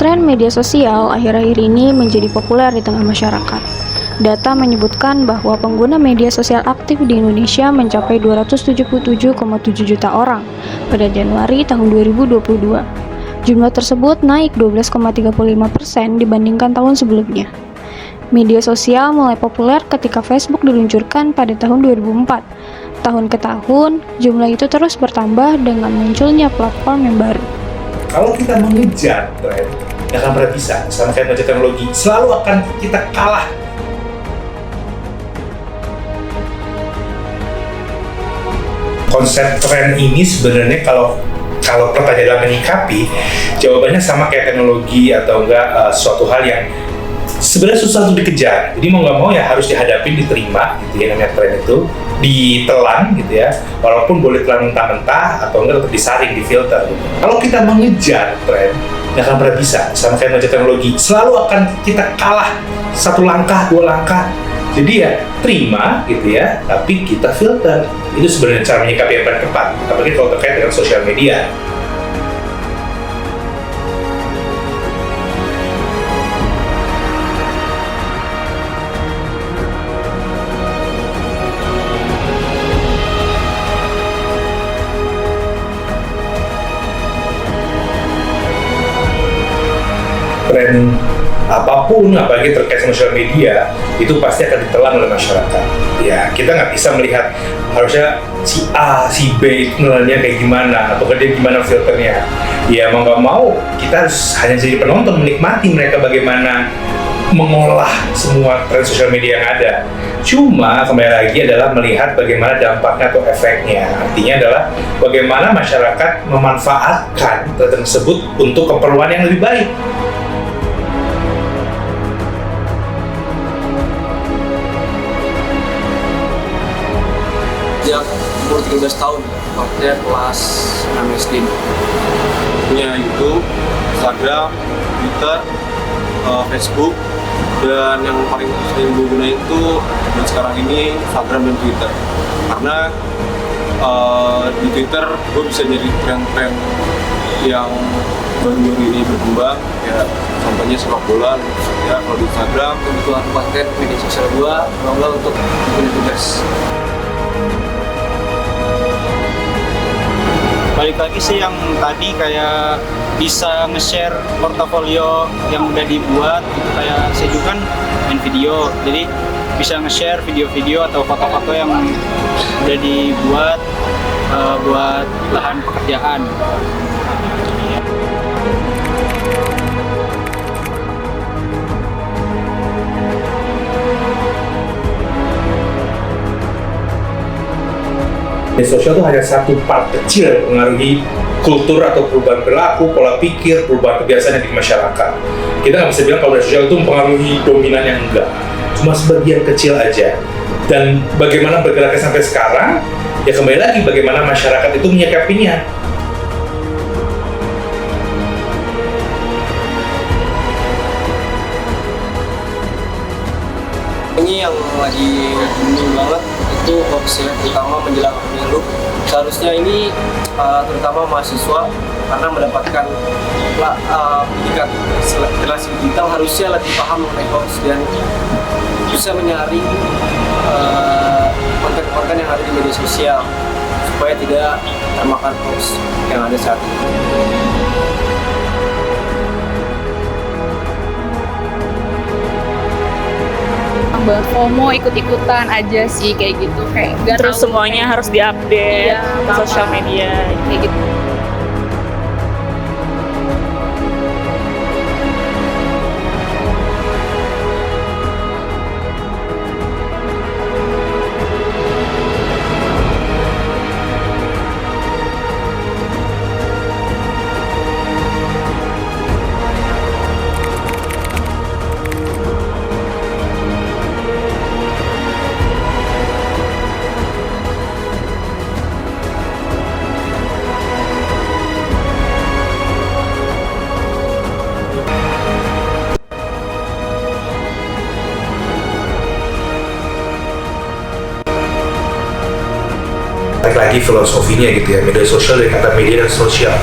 Tren media sosial akhir-akhir ini menjadi populer di tengah masyarakat. Data menyebutkan bahwa pengguna media sosial aktif di Indonesia mencapai 277,7 juta orang pada Januari tahun 2022. Jumlah tersebut naik 12,35% dibandingkan tahun sebelumnya. Media sosial mulai populer ketika Facebook diluncurkan pada tahun 2004. Tahun ke tahun, jumlah itu terus bertambah dengan munculnya platform yang baru. Kalau kita mengejar tren, nggak akan pernah bisa. Sama kayak mengejar teknologi, selalu akan kita kalah. Konsep tren ini sebenarnya kalau pertanyaan dalam menyikapi, jawabannya sama kayak teknologi atau enggak suatu hal yang sebenarnya susah untuk dikejar. Jadi mau nggak mau ya harus dihadapin, diterima gitu ya, namanya tren itu ditelan gitu ya, walaupun boleh telan mentah-mentah atau enggak tetap disaring, difilter gitu. Kalau kita mengejar tren, nggak akan pernah bisa. Sama kayak mengejar teknologi, selalu akan kita kalah satu langkah, dua langkah. Jadi ya terima gitu ya, tapi kita filter. Itu sebenarnya cara menyikapi yang paling tepat, apalagi kalau terkait dengan sosial media. Tren apapun, apalagi terkait sosial media, itu pasti akan ditelan oleh masyarakat. Ya, kita nggak bisa melihat harusnya si A, si B itu nelannya kayak gimana, atau dia gimana filternya. Ya, mau nggak mau, kita harus hanya jadi penonton, menikmati mereka bagaimana mengolah semua tren sosial media yang ada. Cuma kembali lagi adalah melihat bagaimana dampaknya atau efeknya. Artinya adalah bagaimana masyarakat memanfaatkan tren tersebut untuk keperluan yang lebih baik. Sejak umur 13 tahun, tepatnya kelas 6 SD. Punya YouTube, Instagram, Twitter, Facebook, dan yang paling sering gue gunain itu dan sekarang ini Instagram dan Twitter. Karena di Twitter gue bisa nyari tren-tren yang baru-baru ini berkembang, ya contohnya sepak bola. Ya kalau di Instagram kebutuhan konten media sosial gue untuk bikin tugas. Balik lagi sih yang tadi kayak bisa nge-share portofolio yang udah dibuat gitu, kayak saya juga kan main video, jadi bisa nge-share video-video atau foto-foto yang udah dibuat buat lahan pekerjaan. Media sosial itu hanya satu part kecil mengaruhi kultur atau perubahan perilaku, pola pikir, perubahan kebiasaan yang di masyarakat. Kita nggak bisa bilang kalau media sosial itu mempengaruhi dominan yang enggak, cuma sebagian kecil aja. Dan bagaimana bergeraknya sampai sekarang, ya kembali lagi bagaimana masyarakat itu menyikapinya. Ini yang lagi booming banget itu hoax ya, terutama menjelang pemilu. Seharusnya ini terutama mahasiswa karena mendapatkan pendidikan generasi digital harusnya lebih paham mengenai hoax dan bisa menyaring konten-konten yang ada di media sosial supaya tidak termakan hoax yang ada saat ini. Banget FOMO, ikut-ikutan aja sih kayak gitu, kayak gak Terus tahu semuanya kayak, harus diupdate iya, ke sosial media kayak gitu. lagi filosofinya gitu ya, media sosial dari kata media dan sosial.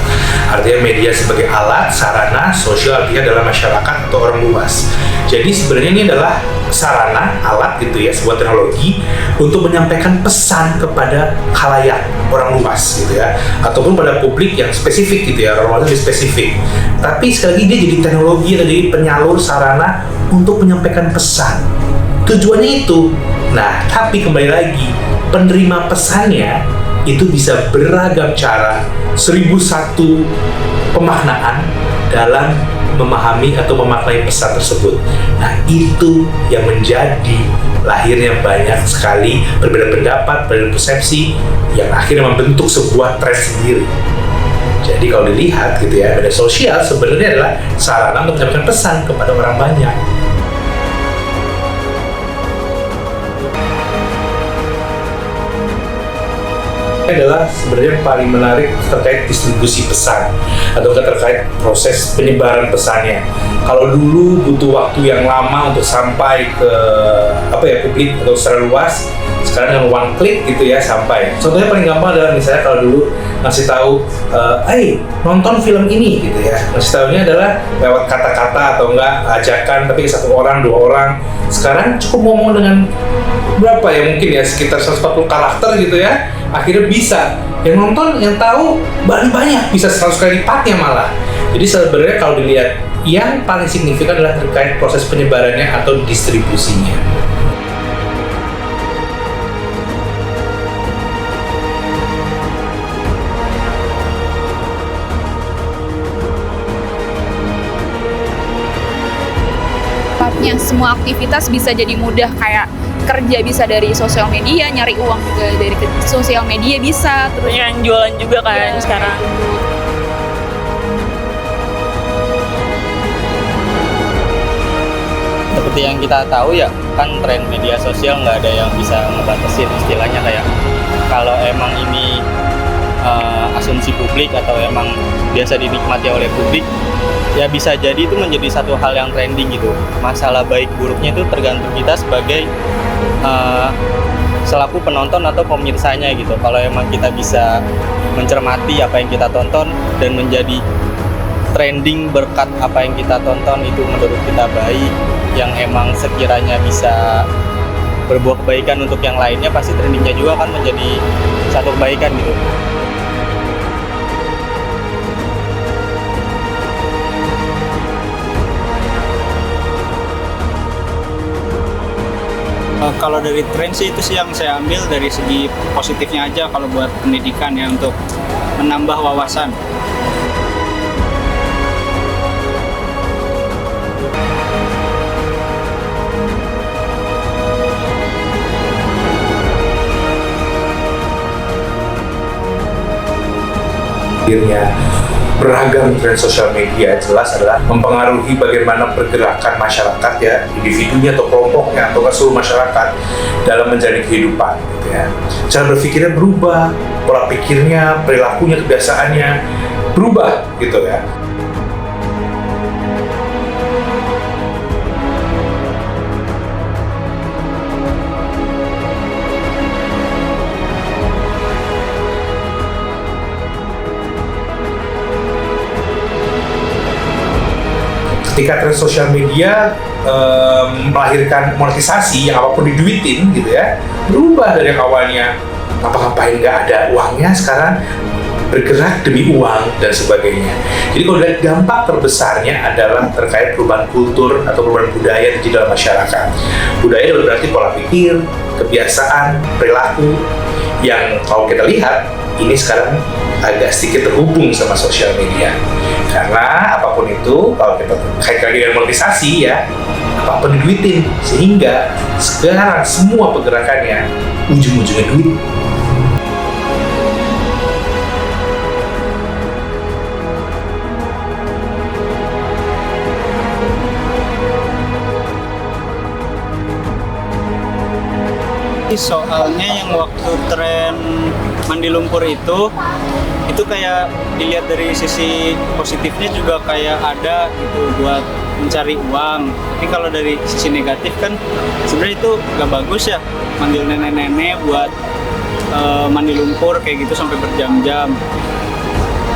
Artinya media sebagai alat, sarana, sosial artinya adalah masyarakat atau orang luas. Jadi sebenarnya ini adalah sarana, alat gitu ya, sebuah teknologi untuk menyampaikan pesan kepada khalayak, orang luas gitu ya, ataupun pada publik yang spesifik gitu ya, orang luas lebih spesifik. Tapi sekali lagi dia jadi teknologi, jadi penyalur sarana untuk menyampaikan pesan. Tujuannya itu. Nah, tapi kembali lagi, penerima pesannya itu bisa beragam cara, 1001 pemaknaan dalam memahami atau memaknai pesan tersebut. Nah, itu yang menjadi lahirnya banyak sekali berbeda pendapat, berbeda persepsi yang akhirnya membentuk sebuah tren sendiri. Jadi kalau dilihat gitu ya, media sosial sebenarnya adalah sarana untuk menyampaikan pesan kepada orang banyak. Adalah sebenarnya yang paling menarik terkait distribusi pesan atau terkait proses penyebaran pesannya. Kalau dulu butuh waktu yang lama untuk sampai ke publik atau secara luas, sekarang dengan one click gitu ya sampai. Contohnya paling gampang adalah misalnya kalau dulu ngasih tahu, nonton film ini gitu ya. Ngasih tahunya adalah lewat kata-kata atau enggak ajakan, tapi satu orang, dua orang. Sekarang cukup ngomong dengan berapa ya, mungkin ya sekitar 140 karakter gitu ya, akhirnya bisa yang nonton, yang tahu banyak, bisa 100 kali lipatnya malah. Jadi sebenarnya kalau dilihat yang paling signifikan adalah terkait proses penyebarannya atau distribusinya. Semua aktivitas bisa jadi mudah, kayak kerja bisa dari sosial media, nyari uang juga dari sosial media bisa, terus yang jualan juga kan sekarang. Seperti yang kita tahu ya, kan tren media sosial nggak ada yang bisa ngebatasin, istilahnya kayak kalau emang ini asumsi publik atau emang biasa dinikmati oleh publik, ya bisa jadi itu menjadi satu hal yang trending gitu. Masalah baik buruknya itu tergantung kita sebagai selaku penonton atau pemirsanya gitu. Kalau emang kita bisa mencermati apa yang kita tonton dan menjadi trending berkat apa yang kita tonton, itu menurut kita baik, yang emang sekiranya bisa berbuah kebaikan untuk yang lainnya, pasti trendingnya juga kan menjadi satu kebaikan gitu. Kalau dari tren sih itu sih yang saya ambil dari segi positifnya aja kalau buat pendidikan ya, untuk menambah wawasan. Akhirnya beragam tren sosial media jelas adalah mempengaruhi bagaimana pergerakan masyarakat ya, individunya atau kelompoknya atau seluruh masyarakat dalam menjalani kehidupan gitu ya. Cara berpikirnya berubah, pola pikirnya, perilakunya, kebiasaannya berubah gitu ya. Ketika tren sosial media melahirkan monetisasi yang apapun diduitin gitu ya, berubah dari yang awalnya ngapa-ngapain nggak ada uangnya, sekarang bergerak demi uang dan sebagainya. Jadi kalau lihat dampak terbesarnya adalah terkait perubahan kultur atau perubahan budaya di dalam masyarakat. Budaya berarti pola pikir, kebiasaan, perilaku yang kalau kita lihat ini sekarang agak sedikit terhubung sama sosial media. Karena apapun itu, kalau kita kaitkan dengan monetisasi ya, apapun diduitin, sehingga sekarang semua pergerakannya ujung-ujungnya duit. Soalnya yang waktu tren mandi lumpur itu kayak dilihat dari sisi positifnya juga kayak ada gitu buat mencari uang. Tapi kalau dari sisi negatif kan sebenarnya itu gak bagus ya, manggil nenek-nenek buat mandi lumpur kayak gitu sampai berjam-jam.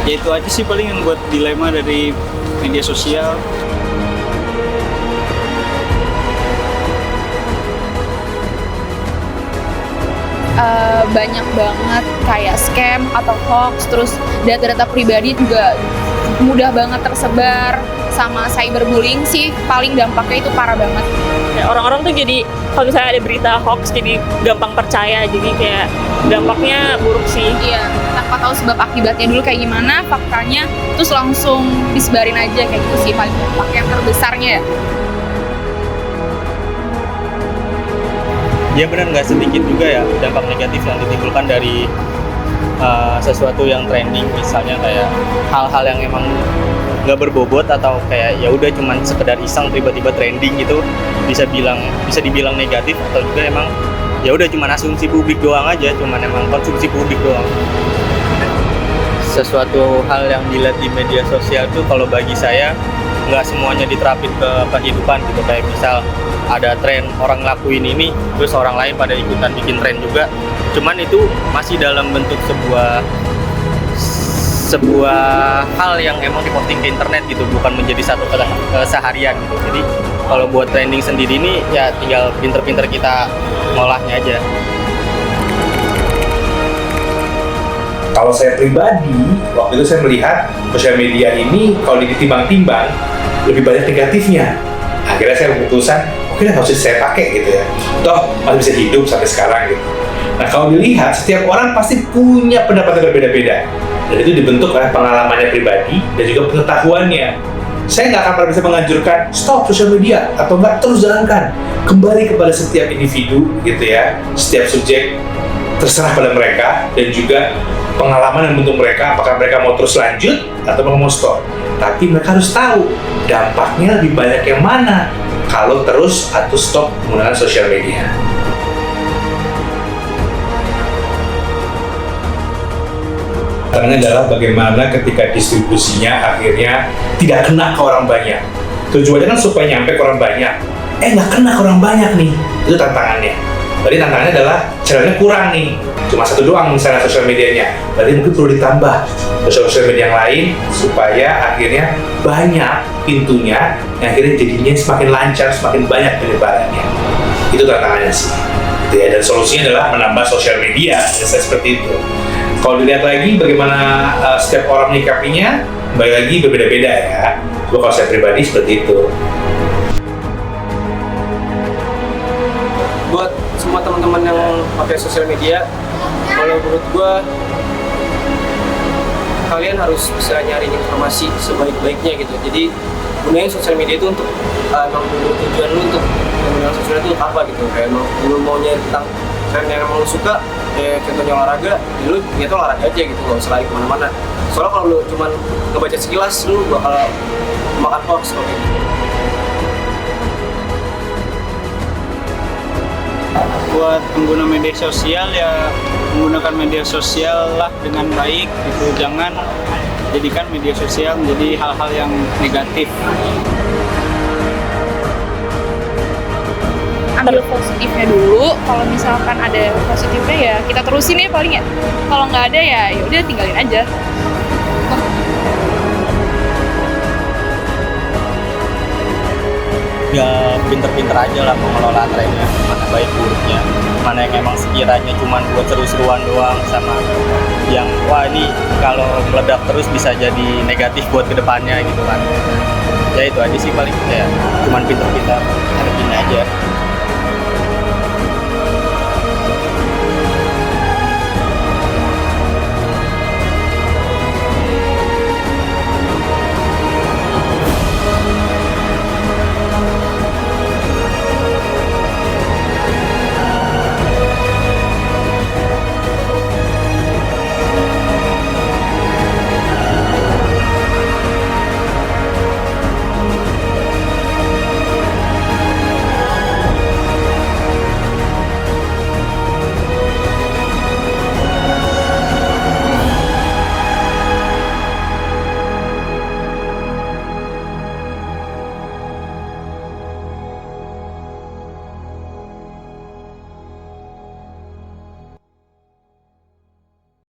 Ya itu aja sih paling yang buat dilema dari media sosial. Banyak banget kayak scam atau hoax, terus data-data pribadi juga mudah banget tersebar, sama cyberbullying sih paling dampaknya itu parah banget. Ya, orang-orang tuh jadi kalau misalnya ada berita hoax jadi gampang percaya, jadi kayak dampaknya buruk sih. Iya, tanpa tahu sebab akibatnya dulu kayak gimana, faktanya terus langsung disebarin aja kayak gitu sih paling dampak yang terbesarnya ya. Ya benar, nggak sedikit juga ya dampak negatif yang ditimbulkan dari sesuatu yang trending, misalnya kayak hal-hal yang emang nggak berbobot atau kayak ya udah cuman sekedar iseng tiba-tiba trending gitu, bisa dibilang negatif, atau juga emang ya udah cuman asumsi publik doang aja, cuman emang konsumsi publik doang. Sesuatu hal yang dilihat di media sosial tuh kalau bagi saya nggak semuanya diterapin ke kehidupan gitu. Kayak misal ada tren orang ngelakuin ini, terus orang lain pada ikutan bikin tren juga, cuman itu masih dalam bentuk sebuah hal yang emang diposting ke internet gitu, bukan menjadi satu keseharian gitu. Jadi kalau buat trending sendiri ini ya tinggal pinter-pinter kita ngolahnya aja. Kalau saya pribadi, waktu itu saya melihat sosial media ini kalau ditimbang-timbang lebih banyak negatifnya. Akhirnya saya memutuskan, oke lah, nggak usah saya pakai gitu ya. Toh masih bisa hidup sampai sekarang gitu. Nah kalau dilihat, setiap orang pasti punya pendapat yang berbeda-beda. Dan itu dibentuk oleh pengalamannya pribadi dan juga pengetahuannya. Saya nggak akan pernah bisa menganjurkan stop sosial media atau nggak, terus jalankan. Kembali kepada setiap individu gitu ya, setiap subjek, terserah pada mereka, dan juga pengalaman yang bentuk mereka, apakah mereka mau terus lanjut atau mau stop. Tapi mereka harus tahu dampaknya lebih banyak yang mana kalau terus atau stop menggunakan sosial media. Tantangannya adalah bagaimana ketika distribusinya akhirnya tidak kena ke orang banyak. Tujuannya kan supaya nyampe ke orang banyak, nggak kena ke orang banyak nih, itu tantangannya. Berarti tantangannya adalah channelnya kurang nih, cuma satu doang misalnya sosial medianya. Berarti mungkin perlu ditambah sosial media yang lain supaya akhirnya banyak pintunya, yang akhirnya jadinya semakin lancar, semakin banyak penyebarannya. Itu tantangannya sih. Ya, dan solusinya adalah menambah sosial media, seperti itu. Kalau dilihat lagi bagaimana setiap orang menyikapinya, kembali lagi berbeda-beda ya. Cuma kalau saya pribadi seperti itu. Buat semua teman-teman yang pakai sosial media, kalau menurut gua kalian harus bisa nyari informasi sebaik-baiknya gitu. Jadi gunain sosial media itu untuk emang tujuan lu untuk menggunakan sosial media itu apa gitu. Kayak lu mau nyari tentang tren yang emang lu suka, kayak contohnya olahraga, ya lu itu olahraga aja gitu, gak usah lari kemana-mana. Soalnya kalau lu cuma ngebaca sekilas, lu bakal makan hoax kalau gitu. Buat pengguna media sosial ya menggunakan media sosial lah dengan baik gitu, jangan jadikan media sosial menjadi hal-hal yang negatif. Ambil positifnya dulu, kalau misalkan ada positifnya ya kita terusin ya paling ya, kalau nggak ada ya udah tinggalin aja. Ya pinter-pinter aja lah mengelola trennya, mana baik buruknya, mana yang emang sekiranya cuma buat seru-seruan doang, sama yang wah ini kalau meledak terus bisa jadi negatif buat kedepannya gitu kan. Ya itu aja sih paling, ya cuman pinter-pinter ngertiin aja.